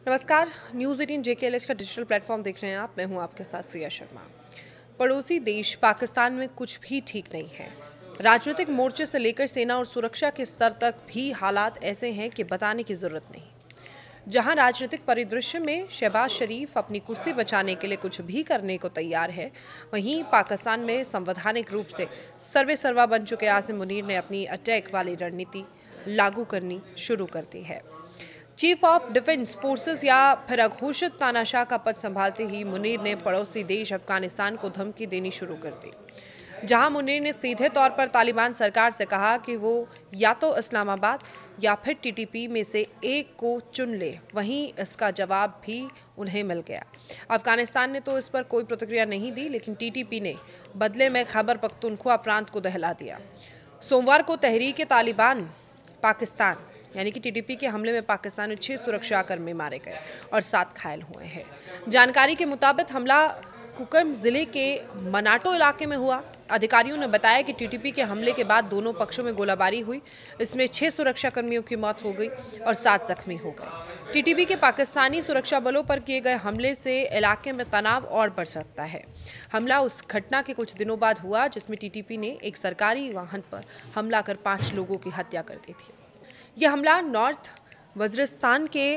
नमस्कार। News 18 JKLH का digital platform देख रहे हैं आप। मैं हूं आपके साथ प्रिया शर्मा। पड़ोसी देश पाकिस्तान में कुछ भी ठीक नहीं है। राजनीतिक मोर्चे से लेकर सेना और सुरक्षा के स्तर तक भी हालात ऐसे हैं कि बताने की जरूरत नहीं। जहां राजनीतिक परिदृश्य में शहबाज शरीफ अपनी कुर्सी बचाने के लिए कुछ भी करने को तैयार है, वहीं पाकिस्तान में संवैधानिक रूप से सर्वे सर्वा बन चुके आसिम मुनीर ने अपनी अटैक वाली रणनीति लागू करनी शुरू कर दी है। चीफ ऑफ डिफेंस फोर्सेस या फिर अघोषित तानाशाह का पद संभालते ही मुनीर ने पड़ोसी देश अफगानिस्तान को धमकी देनी शुरू कर दी। जहां मुनीर ने सीधे तौर पर तालिबान सरकार से कहा कि वो या तो इस्लामाबाद या फिर TTP में से एक को चुन ले, वहीं इसका जवाब भी उन्हें मिल गया। अफगानिस्तान ने तो इस पर कोई प्रतिक्रिया नहीं दी, लेकिन TTP ने बदले में खैबर पख्तूनख्वा प्रांत को दहला दिया। सोमवार को तहरीक तालिबान पाकिस्तान यानी कि TTP के हमले में पाकिस्तान में 6 सुरक्षाकर्मी मारे गए और 7 घायल हुए हैं। जानकारी के मुताबिक हमला कुकरम जिले के मनाटो इलाके में हुआ। अधिकारियों ने बताया कि TTP के हमले के बाद दोनों पक्षों में गोलाबारी हुई। इसमें 6 सुरक्षाकर्मियों की मौत हो गई और 7 जख्मी हो गए। TTP के पाकिस्तानी सुरक्षा बलों पर किए गए हमले से इलाके में तनाव और बढ़ सकता है। हमला उस घटना के कुछ दिनों बाद हुआ जिसमें TTP ने एक सरकारी वाहन पर हमला कर 5 लोगों की हत्या कर दी थी। यह हमला नॉर्थ वज़ीरिस्तान के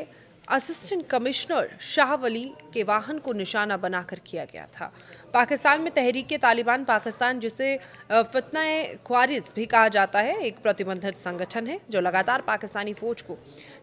असिस्टेंट कमिश्नर शाह वली के वाहन को निशाना बनाकर किया गया था। पाकिस्तान में तहरीक तालिबान पाकिस्तान, जिसे फितना-ए-ख्वारिज भी कहा जाता है, एक प्रतिबंधित संगठन है जो लगातार पाकिस्तानी फौज को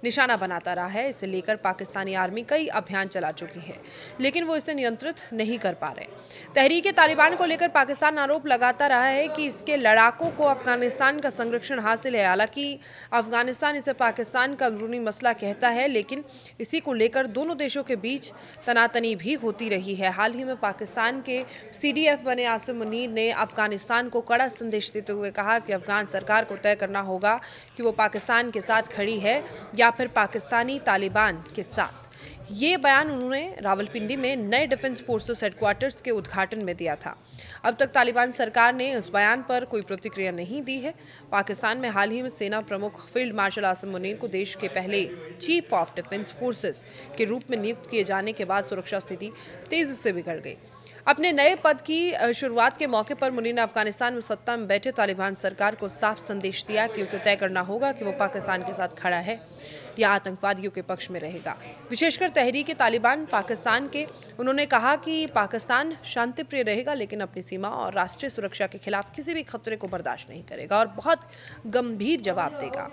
निशाना बनाता रहा है। इसे लेकर पाकिस्तानी आर्मी कई अभियान चला चुकी है, लेकिन वो इसे नियंत्रित नहीं कर पा रहे। तहरीक तालिबान को लेकर पाकिस्तान आरोप लगाता रहा है कि इसके लड़ाकों को अफगानिस्तान का संरक्षण हासिल है। हालांकि अफगानिस्तान इसे पाकिस्तान का अंदरूनी मसला कहता है, लेकिन इसी को लेकर दोनों देशों के बीच तनातनी भी होती रही है। हाल ही में पाकिस्तान के CDF बने आसिम मुनीर ने अफगानिस्तान को कड़ा संदेश देते हुए कहा कि अफगान सरकार को तय करना होगा कि वो पाकिस्तान के साथ खड़ी है या फिर पाकिस्तानी तालिबान के साथ। ये बयान उन्होंने रावलपिंडी में नए डिफेंस फोर्सेस हेडक्वार्टर्स के उद्घाटन में दिया था। अब तक तालिबान सरकार ने उस बयान पर कोई प्रतिक्रिया नहीं दी है। पाकिस्तान में हाल ही में सेना प्रमुख फील्ड मार्शल आसिम मुनीर को देश के पहले चीफ ऑफ डिफेंस फोर्सेस के रूप में नियुक्त किए जाने के बाद सुरक्षा स्थिति तेजी से बिगड़ गई। अपने नए पद की शुरुआत के मौके पर मुनीर ने अफगानिस्तान में सत्ता में बैठे तालिबान सरकार को साफ संदेश दिया कि उसे तय करना होगा कि वो पाकिस्तान के साथ खड़ा है या आतंकवादियों के पक्ष में रहेगा। विशेषकर तहरीक तालिबान पाकिस्तान के उन्होंने कहा कि पाकिस्तान शांतिप्रिय रहेगा, लेकिन अपनी सीमा और राष्ट्रीय सुरक्षा के खिलाफ किसी भी खतरे को बर्दाश्त नहीं करेगा और बहुत गंभीर जवाब देगा।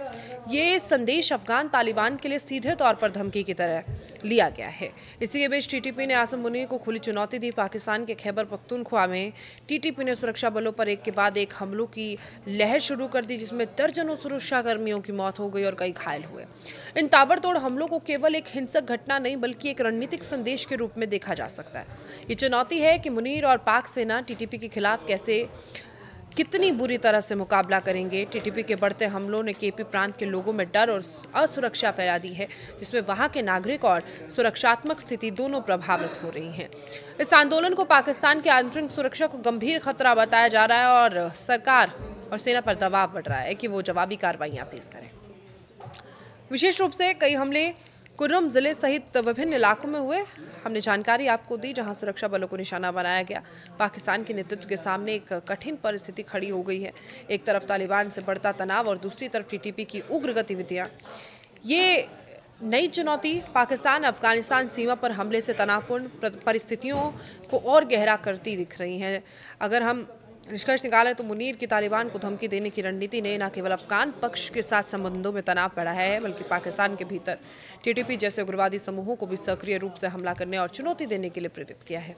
ये संदेश अफगान तालिबान के लिए सीधे तौर पर धमकी की तरह लिया गया है। इसी के बीच TTP ने आसिम मुनीर को खुली चुनौती दी। पाकिस्तान के खैबर पख्तूनख्वा में TTP ने सुरक्षा बलों पर एक के बाद एक हमलों की लहर शुरू कर दी, जिसमें दर्जनों सुरक्षाकर्मियों की मौत हो गई और कई घायल हुए। इन ताबड़तोड़ हमलों को केवल एक हिंसक घटना नहीं बल्कि एक रणनीतिक संदेश के रूप में देखा जा सकता है। ये चुनौती है कि मुनीर और पाक सेना TTP के खिलाफ कितनी बुरी तरह से मुकाबला करेंगे। TTP के बढ़ते हमलों ने KP प्रांत के लोगों में डर और असुरक्षा फैला दी है, जिसमें वहां के नागरिक और सुरक्षात्मक स्थिति दोनों प्रभावित हो रही हैं। इस आंदोलन को पाकिस्तान की आंतरिक सुरक्षा को गंभीर खतरा बताया जा रहा है और सरकार और सेना पर दबाव बढ़ रहा है कि वो जवाबी कार्रवाइयां तेज करें। विशेष रूप से कई हमले कुर्रम जिले सहित विभिन्न इलाकों में हुए। हमने जानकारी आपको दी, जहां सुरक्षा बलों को निशाना बनाया गया। पाकिस्तान के नेतृत्व के सामने एक कठिन परिस्थिति खड़ी हो गई है। एक तरफ तालिबान से बढ़ता तनाव और दूसरी तरफ TTP की उग्र गतिविधियां। ये नई चुनौती पाकिस्तान अफगानिस्तान सीमा पर हमले से तनावपूर्ण परिस्थितियों को और गहरा करती दिख रही हैं। अगर हम निष्कर्ष निकालें तो मुनीर की तालिबान को धमकी देने की रणनीति ने न केवल अफगान पक्ष के साथ संबंधों में तनाव बढ़ाया है, बल्कि पाकिस्तान के भीतर TTP जैसे उग्रवादी समूहों को भी सक्रिय रूप से हमला करने और चुनौती देने के लिए प्रेरित किया है,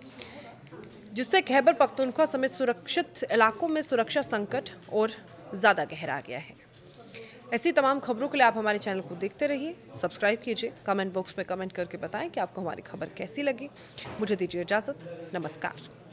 जिससे खैबर पख्तूनख्वा समेत सुरक्षित इलाकों में सुरक्षा संकट और ज़्यादा गहरा गया है। ऐसी तमाम खबरों के लिए आप हमारे चैनल को देखते रहिए, सब्सक्राइब कीजिए, कमेंट बॉक्स में कमेंट करके बताएं कि आपको हमारी खबर कैसी लगी। मुझे दीजिए इजाज़त। नमस्कार।